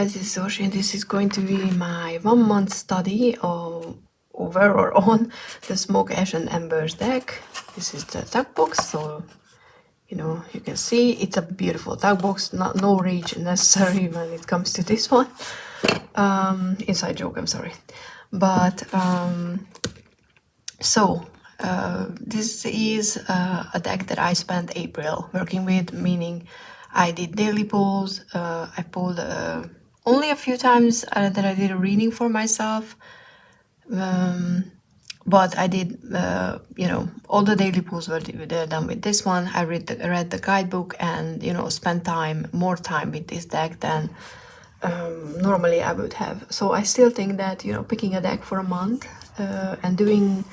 guys, this is Orsi and this is going to be my 1 month study over or on the Smoke, Ash and Embers deck. This is the deck box, so you can see it's a beautiful deck box, no rage necessary when it comes to this one. Inside joke, I'm sorry. But this is a deck that I spent April working with, meaning I did daily pulls. I pulled only a few times that I did a reading for myself, but I did, all the daily pulls were done with this one. I read the guidebook and, spent more time with this deck than normally I would have. So I still think that, picking a deck for a month and doing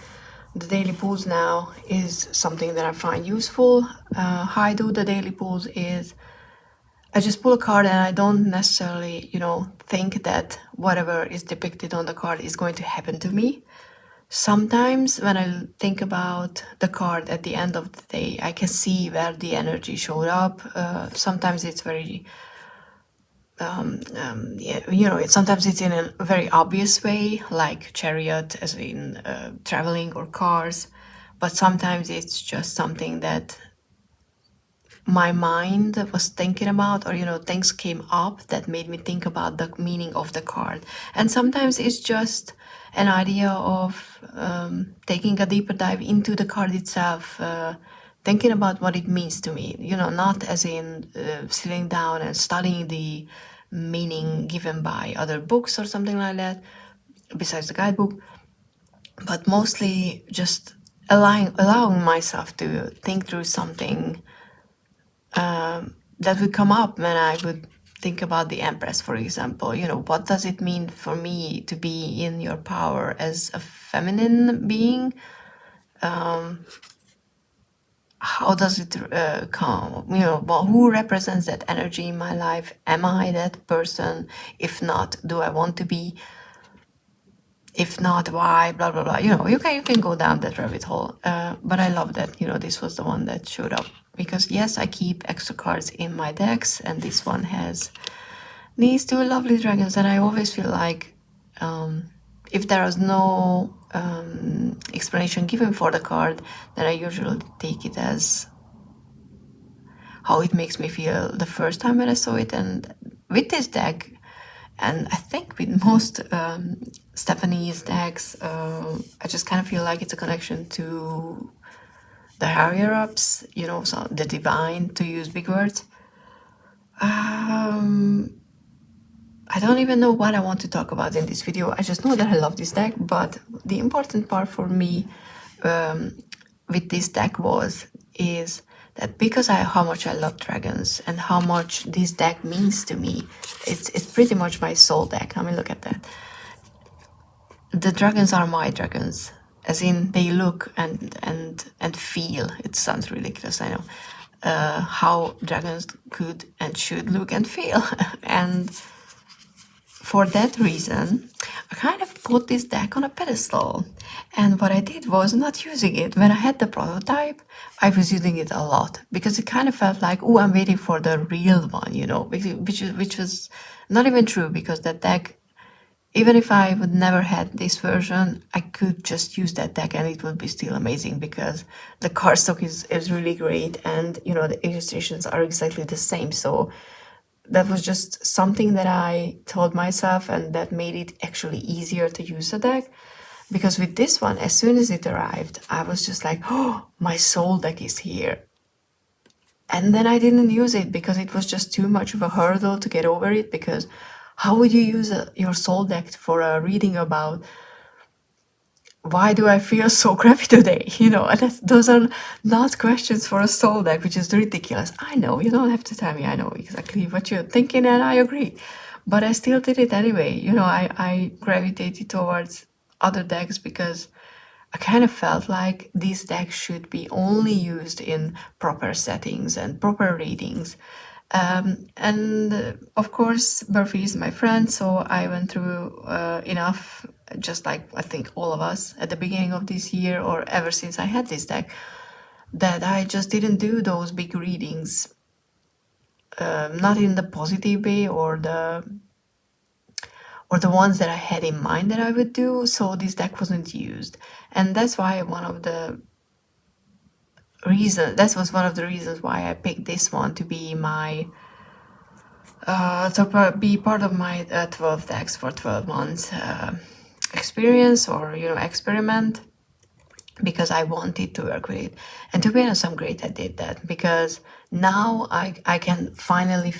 the daily pulls now is something that I find useful. How I do the daily pulls is I just pull a card and I don't necessarily, think that whatever is depicted on the card is going to happen to me. Sometimes when I think about the card at the end of the day, I can see where the energy showed up. Sometimes it's very sometimes it's in a very obvious way, like chariot, as in traveling or cars, but sometimes it's just something that my mind was thinking about, or things came up that made me think about the meaning of the card. And sometimes it's just an idea of taking a deeper dive into the card itself, thinking about what it means to me, not as in sitting down and studying the meaning given by other books or something like that, besides the guidebook, but mostly just allowing myself to think through something that would come up when I would think about the Empress, for example. What does it mean for me to be in your power as a feminine being? How does it come? Who represents that energy in my life? Am I that person? If not, do I want to be? If not, why? Blah blah blah. You can go down that rabbit hole. But I love that this was the one that showed up, because yes, I keep extra cards in my decks, and this one has these two lovely dragons, and I always feel like if there is no explanation given for the card, then I usually take it as how it makes me feel the first time when I saw it. And with this deck, and I think with most Stephanie's decks, I just kind of feel like it's a connection to the higher ups, so the divine, to use big words. I don't even know what I want to talk about in this video. I just know that I love this deck, but the important part for me with this deck is that because how much I love dragons and how much this deck means to me, it's pretty much my soul deck. I mean, look at that. The dragons are my dragons, as in they look and feel. It sounds ridiculous, I know. How dragons could and should look and feel. And for that reason, I kind of put this deck on a pedestal. And what I did was not using it. When I had the prototype, I was using it a lot because it kind of felt like, oh, I'm waiting for the real one, which was not even true, because that deck, even if I would never had this version, I could just use that deck and it would be still amazing, because the cardstock is really great, and the illustrations are exactly the same. So that was just something that I told myself, and that made it actually easier to use the deck. Because with this one, as soon as it arrived, I was just like, oh, my soul deck is here. And then I didn't use it because it was just too much of a hurdle to get over it. Because how would you use your soul deck for a reading about why do I feel so crappy today? Those are not questions for a soul deck, which is ridiculous. I know, you don't have to tell me. I know exactly what you're thinking, and I agree. But I still did it anyway. I gravitated towards other decks because I kind of felt like these decks should be only used in proper settings and proper readings. And of course, Murphy is my friend, so I went through enough, just like I think all of us at the beginning of this year, or ever since I had this deck, that I just didn't do those big readings, not in the positive way or the or the ones that I had in mind that I would do. So this deck wasn't used, and that's why that was one of the reasons why I picked this one to be my be part of my 12 decks for 12 months experience, or experiment, because I wanted to work with it. And to be honest, I'm great I did that, because now I can finally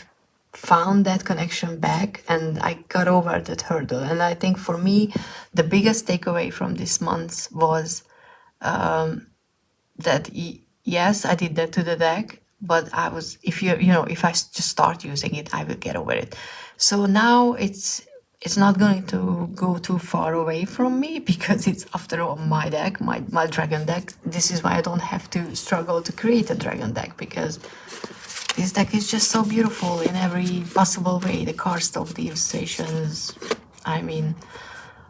found that connection back, and I got over that hurdle. And I think for me, the biggest takeaway from this month was that yes, I did that to the deck, but I was, if I just start using it, I will get over it. So now it's not going to go too far away from me, because it's, after all, my deck, my dragon deck. This is why I don't have to struggle to create a dragon deck, because this deck is just so beautiful in every possible way. The card stock, the illustrations, I mean,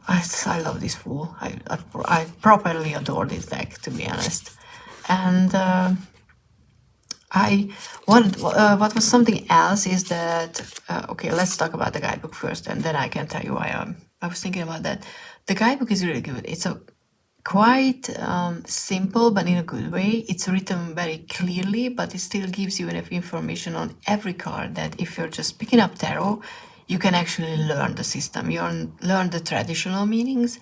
I love this fool. I properly adore this deck, to be honest. And what was something else is that, okay, let's talk about the guidebook first, and then I can tell you why I was thinking about that. The guidebook is really good. It's a quite simple, but in a good way. It's written very clearly, but it still gives you enough information on every card that if you're just picking up tarot, you can actually learn the system. You learn the traditional meanings,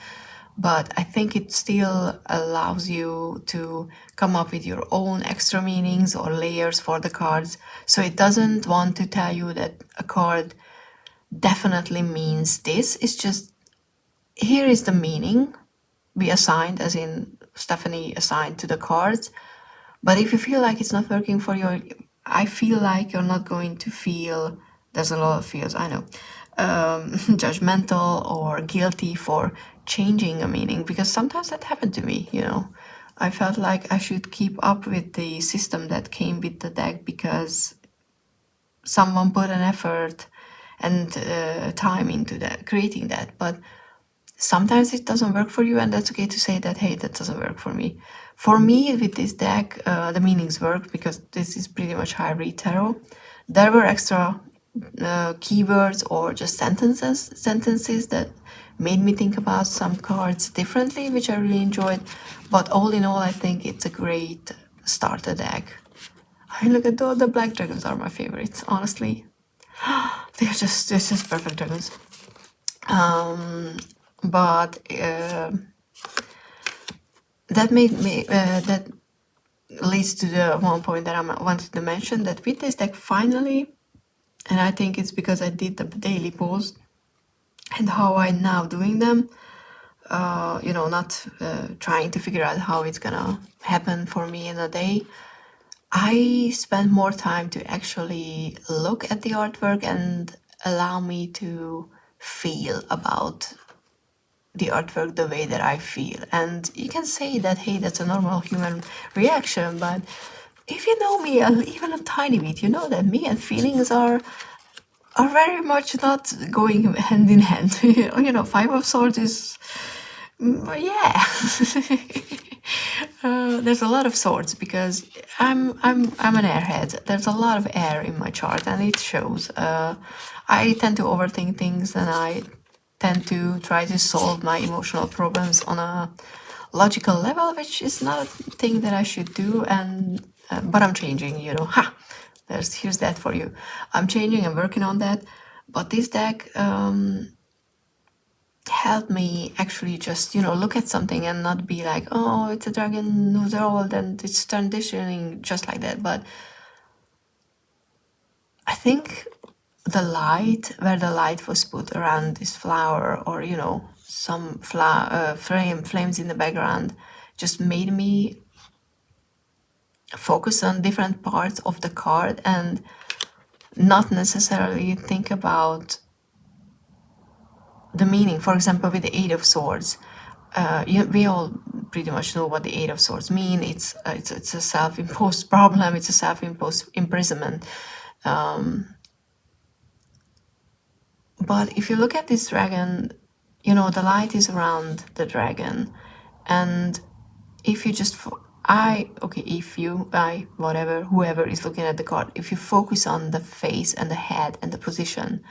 but I think it still allows you to come up with your own extra meanings or layers for the cards. So it doesn't want to tell you that a card definitely means this. It's just, here is the meaning we assigned, as in Stephanie assigned to the cards. But if you feel like it's not working for you, I feel like you're not going to feel, there's a lot of feels, I know, judgmental or guilty for changing a meaning, because sometimes that happened to me, I felt like I should keep up with the system that came with the deck because someone put an effort and time into that, creating that. But sometimes it doesn't work for you, and that's okay to say that, hey, that doesn't work for me. For me, with this deck, the meanings work because this is pretty much how I read tarot. There were extra keywords or just sentences that made me think about some cards differently, which I really enjoyed. But all in all, I think it's a great starter deck. I look at the black dragons are my favorites, honestly. they're just perfect dragons. But that made me that leads to the one point that I wanted to mention, that with this deck finally, and I think it's because I did the daily polls and how I'm now doing them, not trying to figure out how it's gonna happen for me in a day. I spend more time to actually look at the artwork and allow me to feel about the artwork the way that I feel. And you can say that, hey, that's a normal human reaction, but if you know me even a tiny bit, you know that me and feelings are very much not going hand in hand. Five of Swords is, yeah. There's a lot of swords because I'm an airhead. There's a lot of air in my chart, and it shows. I tend to overthink things, and I tend to try to solve my emotional problems on a logical level, which is not a thing that I should do. And but I'm changing. Here's that for you. I'm changing. I'm working on that. But this deck helped me actually just look at something and not be like, oh, it's a dragon who's old and it's transitioning just like that. But I think the light, where the light was put around this flower, or some flames in the background, just made me focus on different parts of the card and not necessarily think about the meaning. For example, with the Eight of Swords, we all pretty much know what the Eight of Swords mean. It's a self-imposed problem. It's a self-imposed imprisonment. But if you look at this dragon, the light is around the dragon, and if you just whoever is looking at the card, if you focus on the face and the head and the position,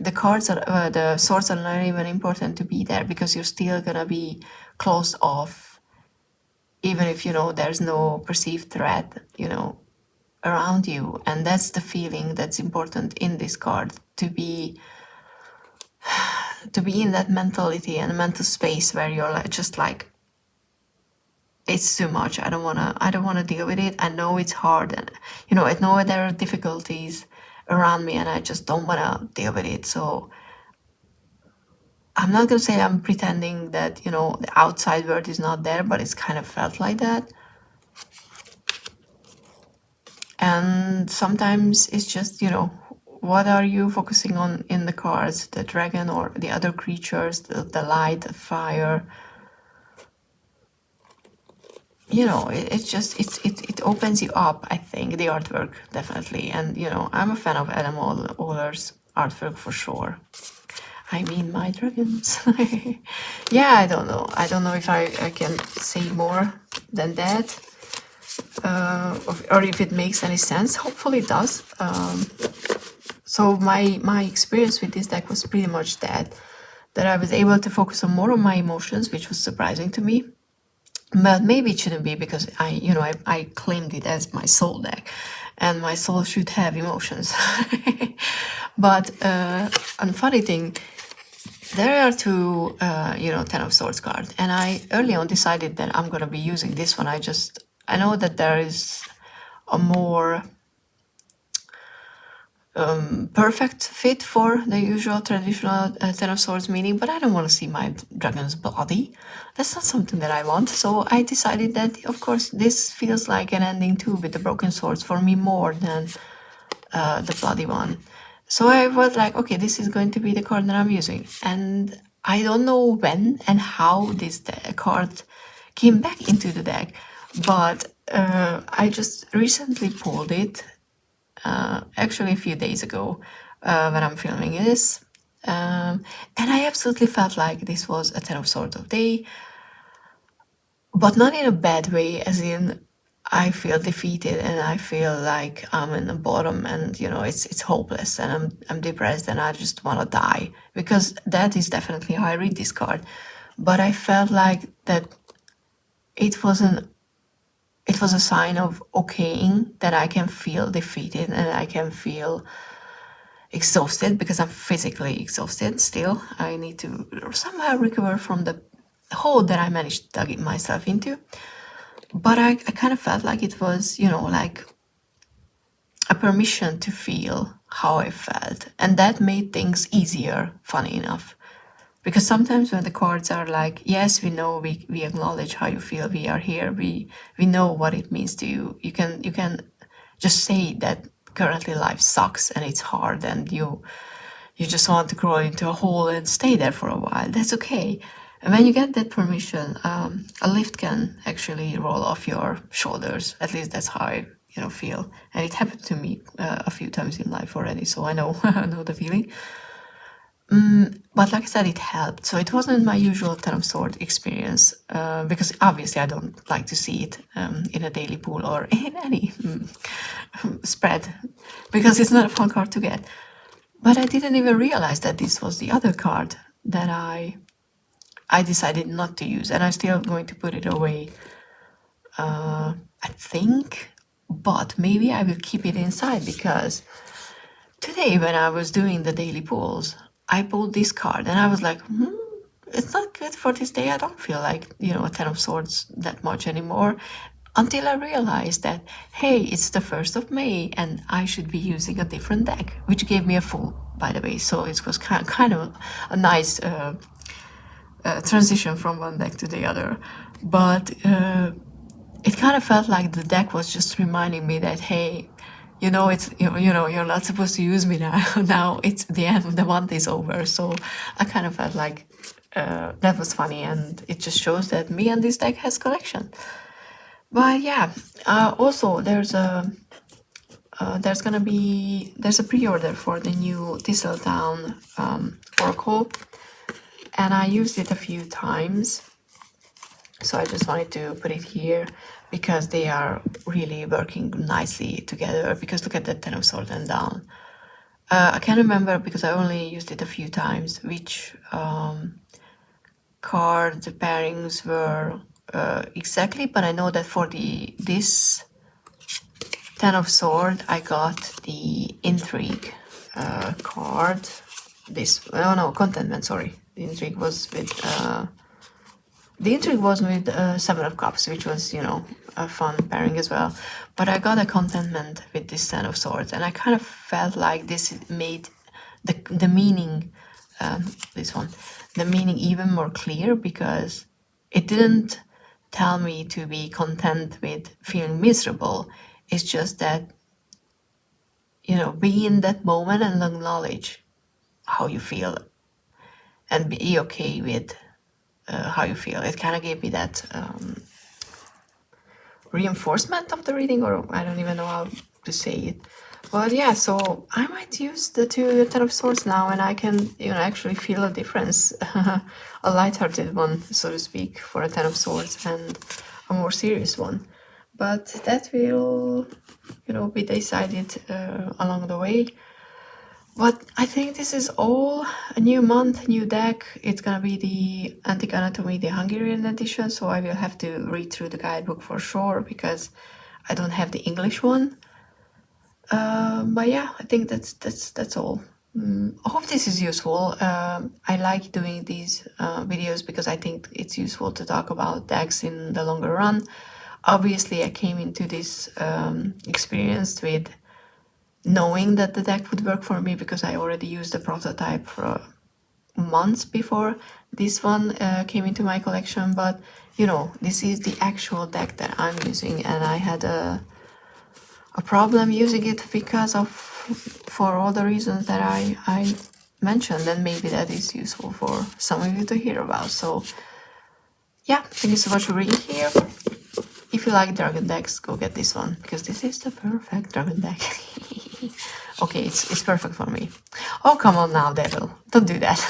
the cards are the swords are not even important to be there, because you're still gonna be closed off, even if you know there's no perceived threat, you know, around you. And that's the feeling that's important in this card, to be in that mentality and mental space where you're like, just like, it's too much. I don't wanna deal with it. I know it's hard, and you know, I know there are difficulties around me, and I just don't wanna deal with it. So I'm not gonna say I'm pretending that, you know, the outside world is not there, but it's kind of felt like that. And sometimes it's just, you know, what are you focusing on in the cards? The dragon or the other creatures, the light, the fire? You know, it's just, it opens you up, I think, the artwork, definitely. And, you know, I'm a fan of Adam Ohler's artwork for sure. I mean, my dragons. Yeah, I don't know. I don't know if I can say more than that. Or if it makes any sense. Hopefully it does. So my experience with this deck was pretty much that I was able to focus on more on my emotions, which was surprising to me. But maybe it shouldn't be, because I claimed it as my soul deck, and my soul should have emotions. But and funny thing, there are two, Ten of Swords cards, and I early on decided that I'm gonna be using this one. I know that there is a more perfect fit for the usual traditional Ten of Swords meaning, but I don't want to see my dragons bloody. That's not something that I want. So I decided that, of course, this feels like an ending too, with the broken swords, for me more than the bloody one. So I was like, okay, this is going to be the card that I'm using. And I don't know when and how this card came back into the deck, but I just recently pulled it, actually a few days ago, when I'm filming this. And I absolutely felt like this was a Ten of Swords of day, but not in a bad way, as in I feel defeated and I feel like I'm in the bottom, and you know, it's hopeless, and I'm depressed and I just want to die, because that is definitely how I read this card. But I felt like that it wasn't it was a sign of okaying, that I can feel defeated and I can feel exhausted, because I'm physically exhausted still. I need to somehow recover from the hole that I managed to dig myself into. But I kind of felt like it was, you know, like a permission to feel how I felt. And that made things easier, funny enough. Because sometimes when the cards are like, yes, we know, we acknowledge how you feel, we are here, we know what it means to you. You can just say that currently life sucks and it's hard, and you just want to crawl into a hole and stay there for a while. That's okay. And when you get that permission, a lift can actually roll off your shoulders. At least that's how I, you know, feel. And it happened to me a few times in life already, so I know I know the feeling. But like I said, it helped. So it wasn't my usual Ten of Swords experience, because obviously I don't like to see it in a daily pool or in any spread, because it's not a fun card to get. But I didn't even realize that this was the other card that I decided not to use, and I'm still going to put it away, I think. But maybe I will keep it inside, because today when I was doing the daily pulls, I pulled this card and I was like, it's not good for this day. I don't feel like, you know, a Ten of Swords that much anymore. Until I realized that, hey, it's the 1st of May and I should be using a different deck, which gave me a full, by the way. So it was kind of a nice transition from one deck to the other. But it kind of felt like the deck was just reminding me that, hey, you know, it's you're not supposed to use me now. Now it's the end. The month is over. So I kind of felt like that was funny, and it just shows that me and this deck has connection. But yeah, also there's a pre-order for the new Thistletown Oracle, and I used it a few times. So I just wanted to put it here, because they are really working nicely together. Because look at the Ten of Swords and down. I can't remember because I only used it a few times, which card pairings were exactly, but I know that for this Ten of Sword, I got the Intrigue card. This, oh no, Contentment, sorry. The Intrigue was with Seven of Cups, which was, you know, a fun pairing as well. But I got a Contentment with this Ten of Swords, and I kind of felt like this made the meaning, this one, the meaning even more clear, because it didn't tell me to be content with feeling miserable. It's just that, you know, be in that moment and acknowledge how you feel and be okay with how you feel. It kind of gave me that reinforcement of the reading, or I don't even know how to say it. But yeah, so I might use the Ten of Swords now, and I can, you know, actually feel a difference, a lighthearted one, so to speak, for a Ten of Swords, and a more serious one. But that will, you know, be decided along the way. But I think this is all a new month, new deck. It's gonna be the Antique Anatomy, the Hungarian edition, so I will have to read through the guidebook for sure, because I don't have the English one. But yeah, I think that's all. I hope this is useful. I like doing these videos because I think it's useful to talk about decks in the longer run. Obviously, I came into this experience with knowing that the deck would work for me, because I already used the prototype for months before this one came into my collection. But you know, this is the actual deck that I'm using, and I had a problem using it because of, for all the reasons that I mentioned, and maybe that is useful for some of you to hear about. So yeah, thank you so much for being here. If you like dragon decks, go get this one, because this is the perfect dragon deck. Okay, it's perfect for me. Oh, come on now, devil. Don't do that.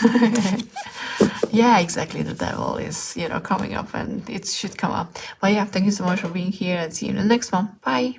Yeah, exactly. The devil is, you know, coming up, and it should come up. But yeah, thank you so much for being here, and see you in the next one. Bye.